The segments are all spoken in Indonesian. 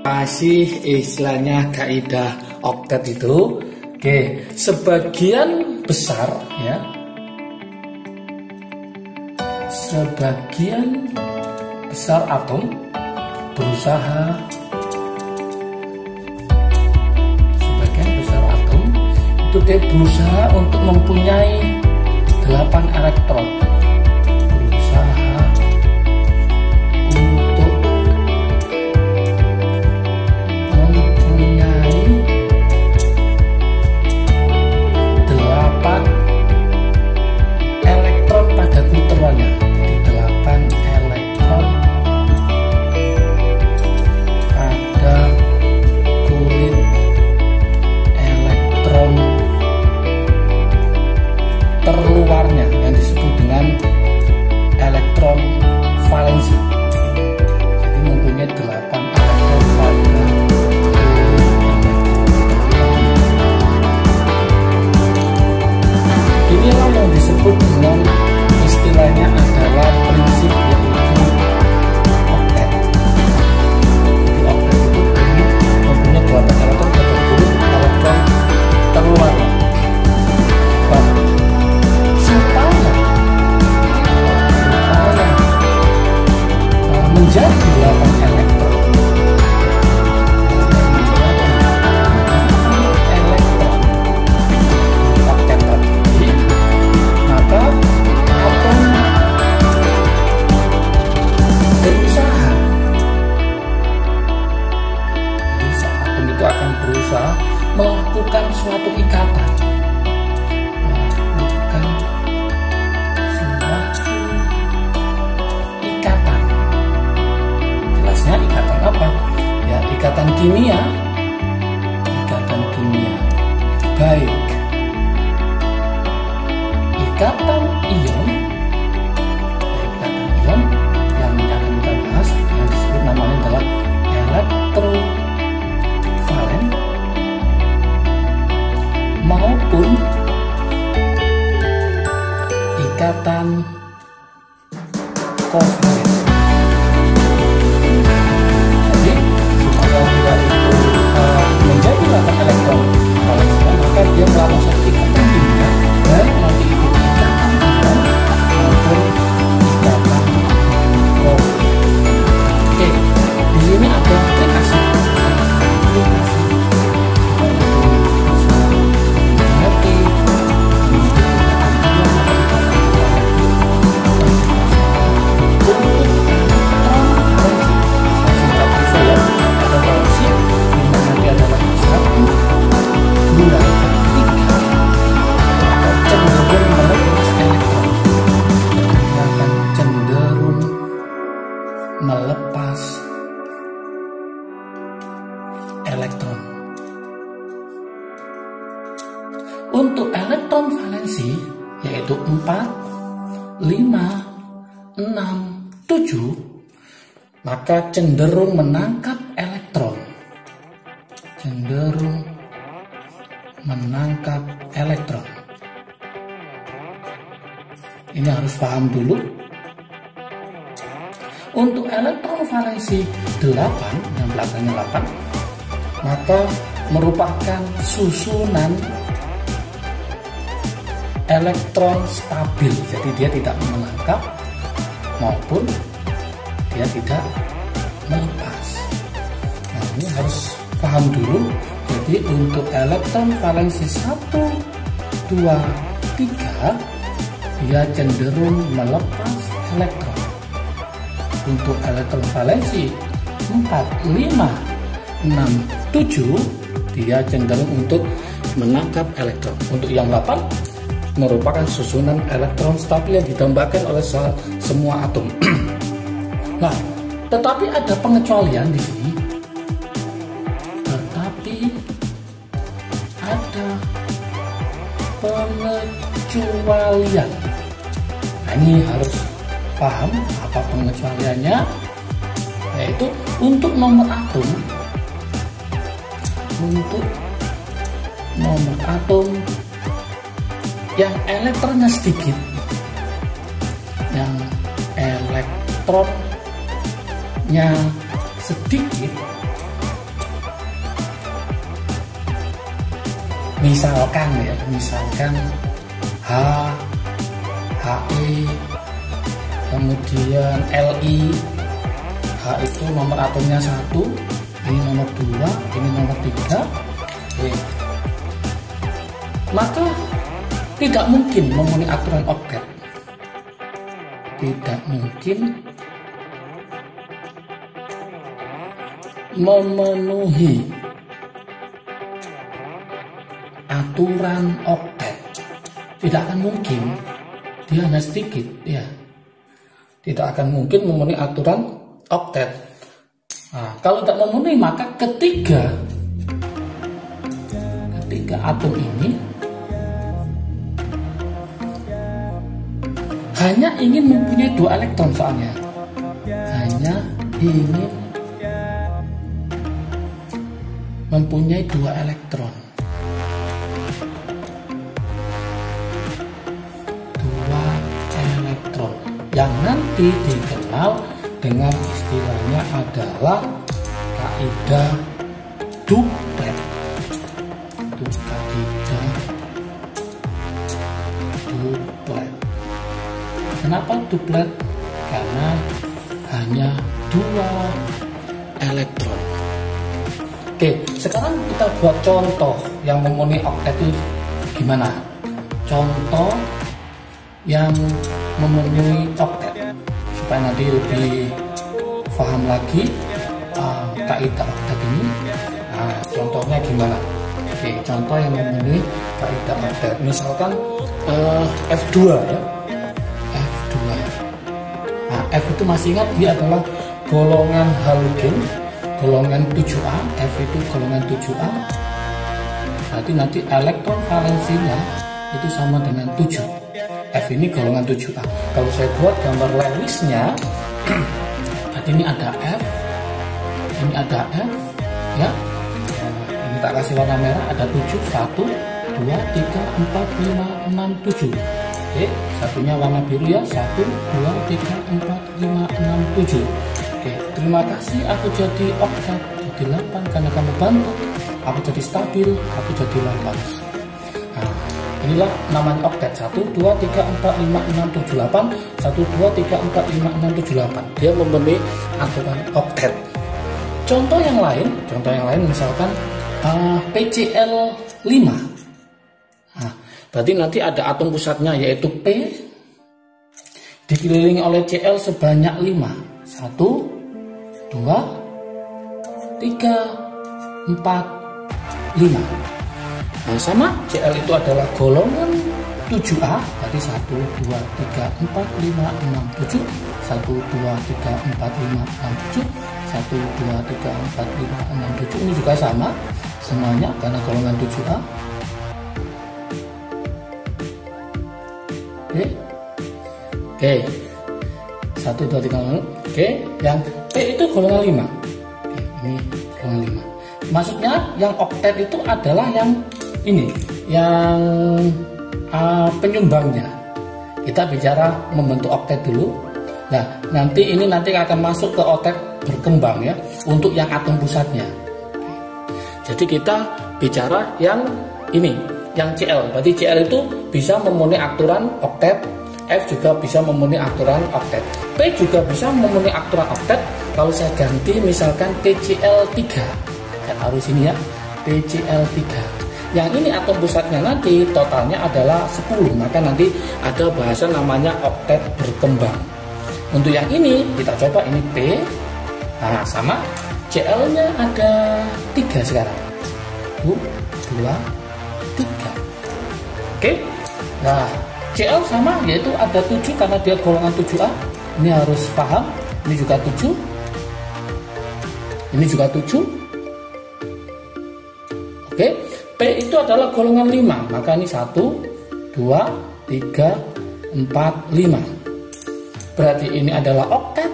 apa sih istilahnya kaidah oktet itu? Oke, sebagian besar ya, sebagian besar atom berusaha, sebagian besar atom itu dia berusaha untuk mempunyai 8 elektron. Terluarnya yang disebut dengan elektron valensi. Jadi mempunyai 8 elektron pada inilah yang disebut dengan istilahnya adalah prinsip yaitu oktet. Jadi oktet itu mempunyai 8 elektron pada kulit elektron terluarnya. Menjadi 8 elektron, oktet tadi, maka atom berusaha, jadi atom itu akan berusaha melakukan suatu ikatan, ikatan apa? Ya, ikatan kimia. Ikatan kimia. Baik. Ikatan ion. Ikatan ion yang akan kita bahas yang disebut namanya adalah elektrovalen maupun ikatan kovalen. Menjadi 8 elektron valensinya, maka dia melakukan satu ikatan kimia, baik nanti itu ikatan ion maupun ikatan kovalen. Oke, di sini ada aplikasi. Melepas elektron. Untuk elektron valensi yaitu 4, 5, 6, 7, maka cenderung menangkap elektron. Cenderung menangkap elektron. Ini harus paham dulu. Untuk elektron valensi 8, yang belakangnya 8, maka merupakan susunan elektron stabil. Jadi dia tidak menangkap maupun dia tidak melepas. Nah, ini harus paham dulu. Jadi untuk elektron valensi 1, 2, 3, dia cenderung melepas elektron. Untuk elektron valensi 4, 5, 6, 7, dia cenderung untuk menangkap elektron. Untuk yang 8 merupakan susunan elektron stabil yang ditambahkan oleh semua atom. Nah, tetapi ada pengecualian di sini. Tetapi ada pengecualian. Nah, ini harus paham apa pengecualiannya, yaitu untuk nomor atom, yang elektronnya sedikit, yang elektronnya sedikit, misalkan ya, misalkan H, HE, kemudian Li. H itu nomor atomnya 1, ini nomor 2, ini nomor 3. Oke. Maka tidak mungkin memenuhi aturan oktet. Tidak mungkin memenuhi aturan oktet. Tidak akan mungkin. Dia hanya sedikit, ya. Tidak akan mungkin memenuhi aturan oktet. Nah, kalau tidak memenuhi, maka ketiga atom ini hanya ingin mempunyai 2 elektron soalnya. Hanya ingin mempunyai 2 elektron. 2 elektron yang nanti dikenal dengan istilahnya adalah kaidah duplet. Itu kaidah duplet. Kenapa duplet? Karena hanya 2 elektron. Oke, sekarang kita buat contoh yang memenuhi oktet itu gimana? Contoh yang memenuhi oktet supaya nanti lebih paham lagi kaidah oktet ini. Nah, contohnya gimana? Oke, contoh yang memenuhi kaidah oktet. Misalkan F2 ya. F2. Nah, F itu masih ingat dia adalah golongan halogen, golongan 7A. F itu golongan 7A. Nanti elektron valensinya itu sama dengan 7. F ini golongan 7A. Kalau saya buat gambar Lewisnya, berarti ini ada F, ini ada F, ya. Ini tak kasih warna merah, ada 7, 1, 2, 3, 4, 5, 6, 7. Oke, satunya warna biru ya, 1, 2, 3, 4, 5, 6, 7. Oke, terima kasih, aku jadi oktet, jadi 8 karena kamu bantu. Aku jadi stabil, aku jadi 8. Nah, inilah namanya oktet. 1, 2, 3, 4, 5, 6, 7, 8. 1, 2, 3, 4, 5, 6, 7, 8. Dia memenuhi aturan oktet. Contoh yang lain misalkan PCl 5. Nah, berarti nanti ada atom pusatnya yaitu P dikelilingi oleh Cl sebanyak 5. 1, 2, 3, 4, 5. Nah, sama Cl itu adalah golongan 7A, berarti 1, 2, 3, 4, 5, 6, 7. 1, 2, 3, 4, 5, 6, 7. 1, 2, 3, 4, 5, 6, 7. Ini juga sama semuanya karena golongan 7A. Oke. 1, 2, 3, 4. Oke, yang P itu golongan 5. Oke, ini golongan 5. Maksudnya yang oktet itu adalah yang ini, yang penyumbangnya. Kita bicara membentuk oktet dulu. Nah, nanti akan masuk ke oktet berkembang ya, untuk yang atom pusatnya. Jadi kita bicara yang ini, yang Cl. Berarti Cl itu bisa memenuhi aturan oktet. F juga bisa memenuhi aturan oktet. P juga bisa memenuhi aturan oktet. Kalau saya ganti misalkan PCl3, saya taruh sini ya, PCl3. Yang ini atom pusatnya nanti totalnya adalah 10. Maka nanti ada bahasa namanya oktet berkembang. Untuk yang ini kita coba, ini P. Nah, sama Cl-nya ada 3 sekarang. 1, 2, 3. Oke. Nah, Cl sama yaitu ada 7 karena dia golongan 7A. Ini harus paham. Ini juga 7. Ini juga 7. Oke. P itu adalah golongan 5. Maka ini 1, 2, 3, 4, 5. Berarti ini adalah oktet.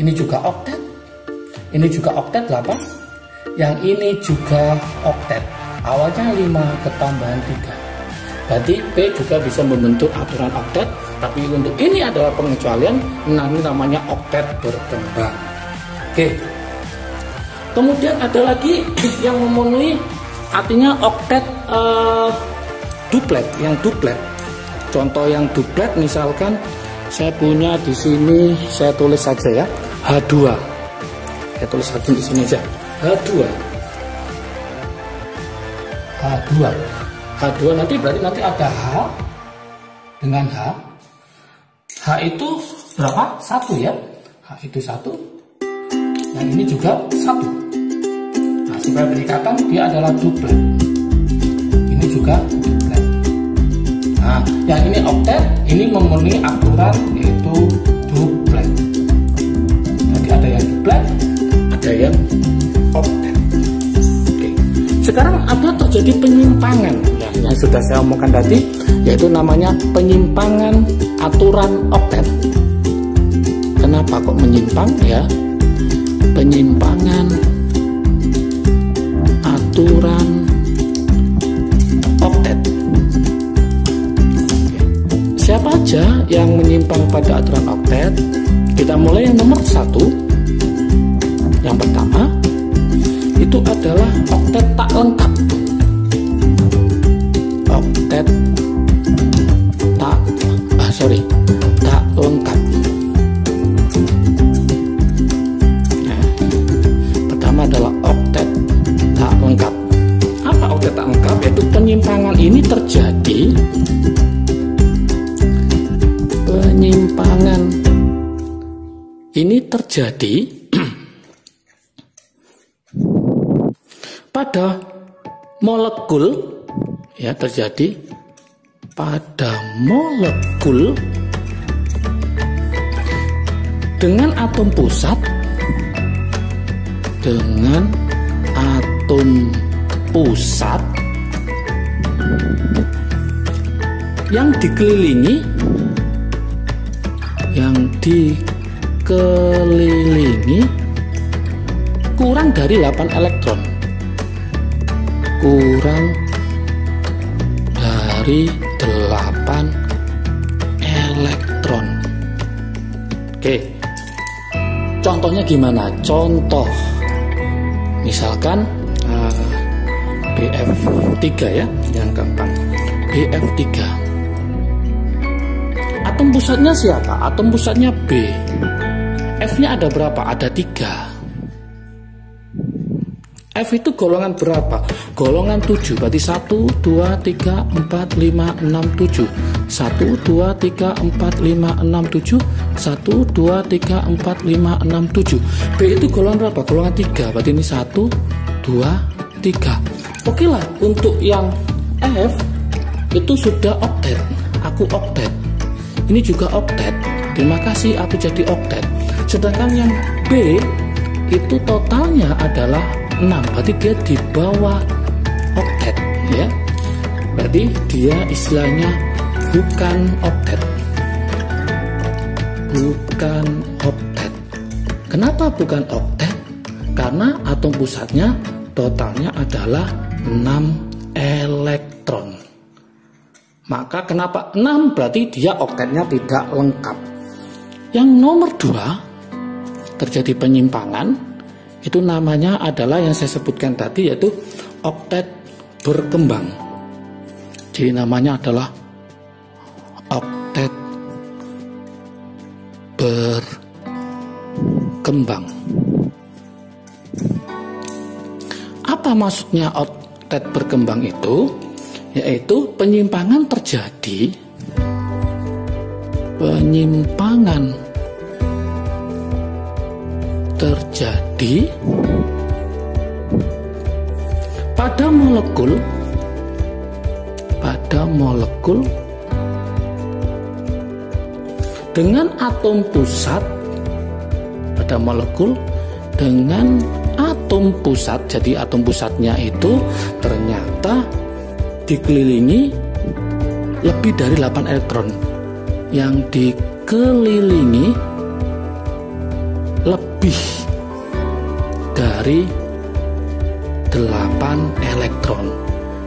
Ini juga oktet. Ini juga oktet 8. Yang ini juga oktet. Awalnya 5 ketambahan 3. Berarti P juga bisa membentuk aturan oktet. Tapi untuk ini adalah pengecualian. Nanti namanya oktet berkembang. Oke. Kemudian ada lagi yang memenuhi, artinya oktet duplet, contoh yang duplet misalkan saya punya di sini, saya tulis saja ya, H2. Saya tulis saja di sini aja, H2 nanti berarti nanti ada H dengan H itu berapa? 1 ya, H itu 1, yang ini juga 1. Nah, supaya berikatan dia adalah duplet, ini juga duplet. Nah, yang ini oktet, ini memenuhi aturan yaitu duplet. Jadi ada yang duplet, ada yang oktet. Oke. Sekarang ada terjadi penyimpangan ya, yang sudah saya omongkan tadi, yaitu namanya penyimpangan aturan oktet. Kenapa kok menyimpang ya? Penyimpangan aturan oktet. Siapa aja yang menyimpang pada aturan oktet? Kita mulai yang nomor 1. Yang pertama itu adalah oktet tak lengkap. Oktet tak lengkap. Nah, pertama adalah oktet tak lengkap. Apa oktet tak lengkap? Yaitu penyimpangan ini terjadi pada molekul ya, terjadi pada molekul dengan atom pusat yang dikelilingi kurang dari 8 elektron. Kurang dari 8 elektron. Oke. Contohnya gimana? Contoh misalkan BF3 ya, yang gampang. BF3. Atom pusatnya siapa? Atom pusatnya B. F-nya ada berapa? Ada 3. F itu golongan berapa? Golongan 7. Berarti 1, 2, 3, 4, 5, 6, 7. 1, 2, 3, 4, 5, 6, 7. 1, 2, 3, 4, 5, 6, 7. B itu golongan berapa? Golongan 3. Berarti ini 1, 2, 3. Oke lah, untuk yang F itu sudah oktet. Aku oktet. Ini juga oktet. Terima kasih, aku jadi oktet. Sedangkan yang B itu totalnya adalah 6. Berarti dia di bawah oktet ya. Berarti dia istilahnya bukan oktet. Bukan oktet. Kenapa bukan oktet? Karena atom pusatnya totalnya adalah 6 elektron. Maka kenapa 6? Berarti dia oktetnya tidak lengkap. Yang nomor 2 terjadi penyimpangan, itu namanya adalah yang saya sebutkan tadi, yaitu oktet berkembang. Jadi namanya adalah oktet berkembang. Apa maksudnya oktet berkembang itu? Yaitu penyimpangan terjadi pada molekul dengan atom pusat, pada molekul dengan atom pusat. Jadi atom pusatnya itu ternyata dikelilingi lebih dari 8 elektron. Yang dikelilingi lebih dari 8 elektron.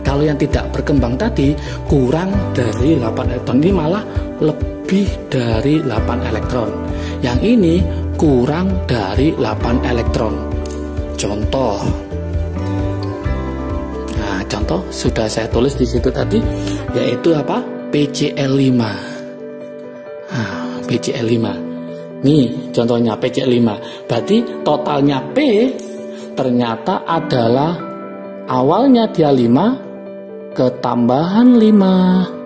Kalau yang tidak berkembang tadi kurang dari 8 elektron, ini malah lebih dari 8 elektron. Yang ini kurang dari 8 elektron. Contoh. Nah, contoh sudah saya tulis di situ tadi, yaitu apa? PCl5. PCl5. Nih contohnya PCl5. Berarti totalnya P ternyata adalah awalnya dia 5 ketambahan 5.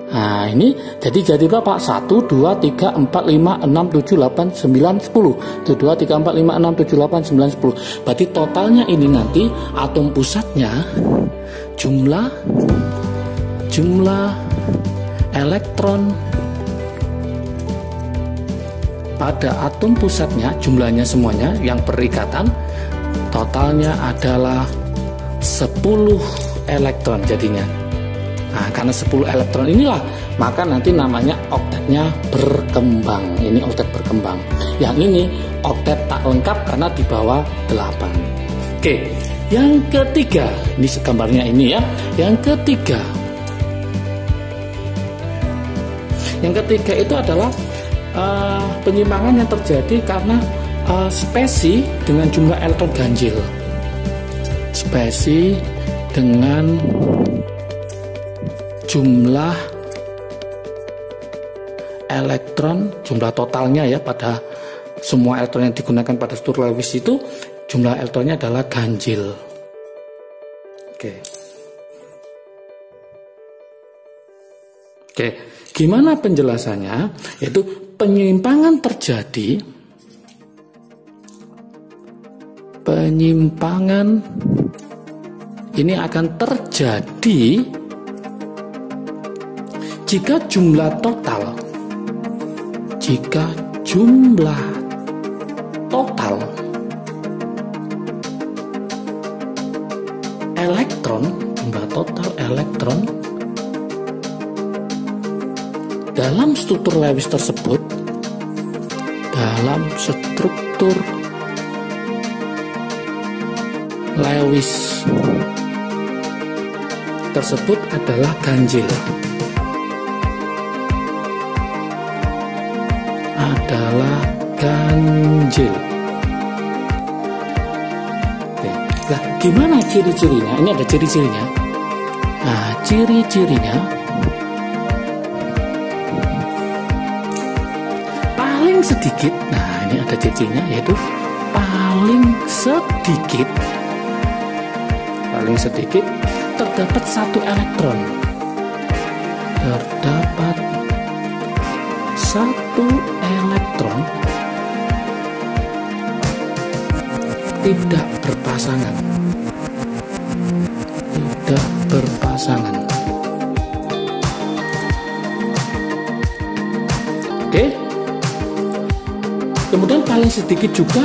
Nah ini jadi berapa? 1, 2, 3, 4, 5, 6, 7, 8, 9, 10. 1, 2, 3, 4, 5, 6, 7, 8, 9, 10. Berarti totalnya ini nanti atom pusatnya jumlah elektron pada atom pusatnya, jumlahnya semuanya yang berikatan totalnya adalah 10 elektron jadinya. Nah, karena 10 elektron inilah, maka nanti namanya oktetnya berkembang. Ini oktet berkembang. Yang ini oktet tak lengkap karena di bawah 8. Oke, yang ketiga, ini gambarnya ini ya. Yang ketiga itu adalah penyimpangan yang terjadi karena spesi dengan jumlah elektron ganjil. Spesi dengan jumlah elektron, jumlah totalnya ya pada semua elektron yang digunakan pada struktur Lewis itu jumlah elektronnya adalah ganjil. Oke, gimana penjelasannya? Yaitu penyimpangan ini akan terjadi jika jumlah total elektron dalam struktur Lewis tersebut, adalah ganjil. Oke. Nah, gimana ciri-cirinya? Ini ada ciri-cirinya. Nah, ciri-cirinya paling sedikit. Nah, ini ada ciri-cirinya, yaitu paling sedikit terdapat 1 elektron. Tidak berpasangan. Oke. Kemudian paling sedikit juga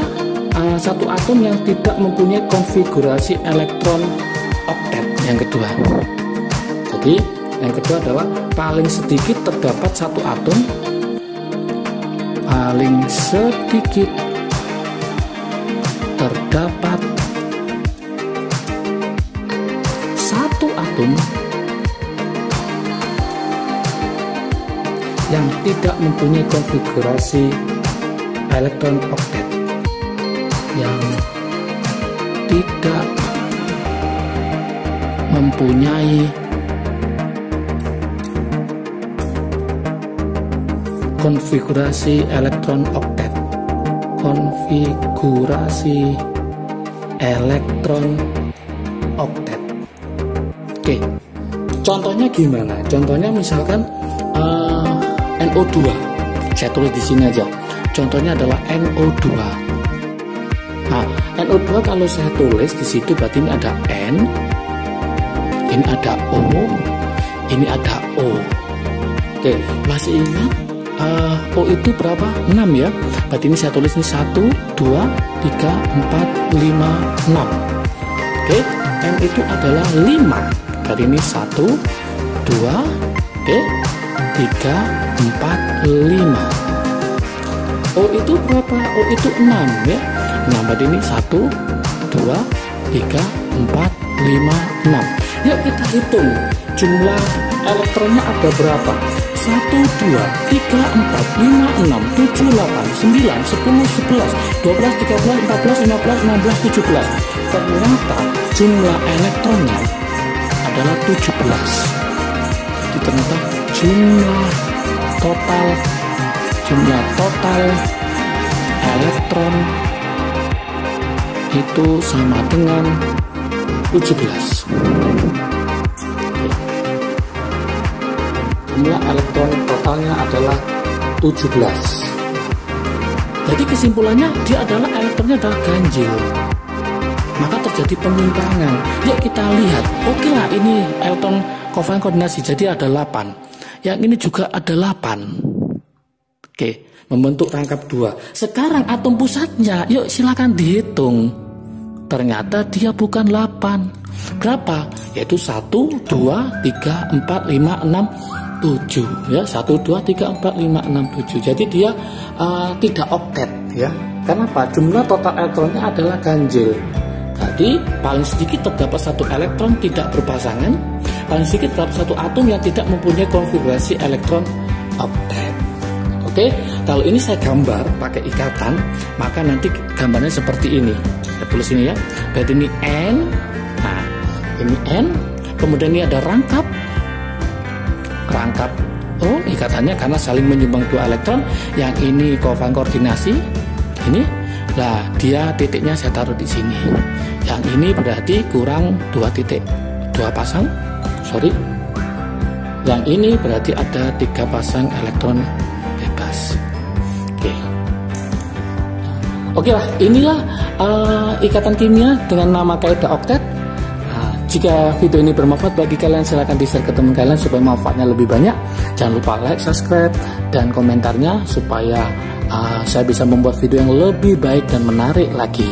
satu atom yang tidak mempunyai konfigurasi elektron oktet yang kedua. Jadi yang kedua adalah paling sedikit terdapat satu atom, paling sedikit terdapat satu atom yang tidak mempunyai konfigurasi elektron oktet, yang tidak mempunyai konfigurasi elektron oktet. Oke, contohnya gimana? Contohnya misalkan NO2. Saya tulis di sini aja. Contohnya adalah NO2. Nah, NO2 kalau saya tulis di situ berarti ini ada N, ini ada O, ini ada O. Oke, masih ingat O itu berapa? 6 ya. Berarti ini saya tulis ini 1, 2, 3, 4, 5, 6. Oke, M itu adalah 5. Berarti ini 1, 2, oke, 3, 4, 5. O itu berapa? O itu 6 ya. Nah, berarti ini 1, 2, 3, 4, 5, 6. Yuk kita hitung jumlah elektronnya ada berapa? 1, 2, 3, 4, 5, 6, 7, 8, 9, 10, 11, 12, 13, 14, 15, 16, 17. Ternyata jumlah elektronnya adalah 17. Jadi ternyata jumlah total elektron itu sama dengan 17. Jumlah elektron totalnya adalah 17. Jadi kesimpulannya dia adalah elektronnya adalah ganjil. Maka terjadi penyimpangan. Yuk kita lihat. Oke lah, ini elektron kovalent koordinasi, jadi ada 8. Yang ini juga ada 8. Oke, membentuk rangkap 2. Sekarang atom pusatnya, yuk silakan dihitung. Ternyata dia bukan 8. Berapa? Yaitu 1, 2, 3, 4, 5, 6, 7. Ya, 1, 2, 3, 4, 5, 6, 7. Jadi dia tidak oktet ya. Kenapa? Jumlah total elektronnya adalah ganjil. Jadi paling sedikit terdapat satu elektron tidak berpasangan, paling sedikit terdapat satu atom yang tidak mempunyai konfigurasi elektron oktet. Oke, kalau ini saya gambar pakai ikatan, maka nanti gambarnya seperti ini. Saya tulis ini ya. Berarti ini N. Nah, ini N. Kemudian ini ada rangkap. Oh, ikatannya karena saling menyumbang 2 elektron. Yang ini kovalent koordinasi. Ini. Lah, dia titiknya saya taruh di sini. Yang ini berarti kurang 2 titik, 2 pasang. Sorry. Yang ini berarti ada 3 pasang elektron bebas. Oke lah, inilah ikatan kimia dengan nama kaidah oktet. Jika video ini bermanfaat bagi kalian, silahkan di-share ke teman kalian supaya manfaatnya lebih banyak. Jangan lupa like, subscribe, dan komentarnya supaya saya bisa membuat video yang lebih baik dan menarik lagi.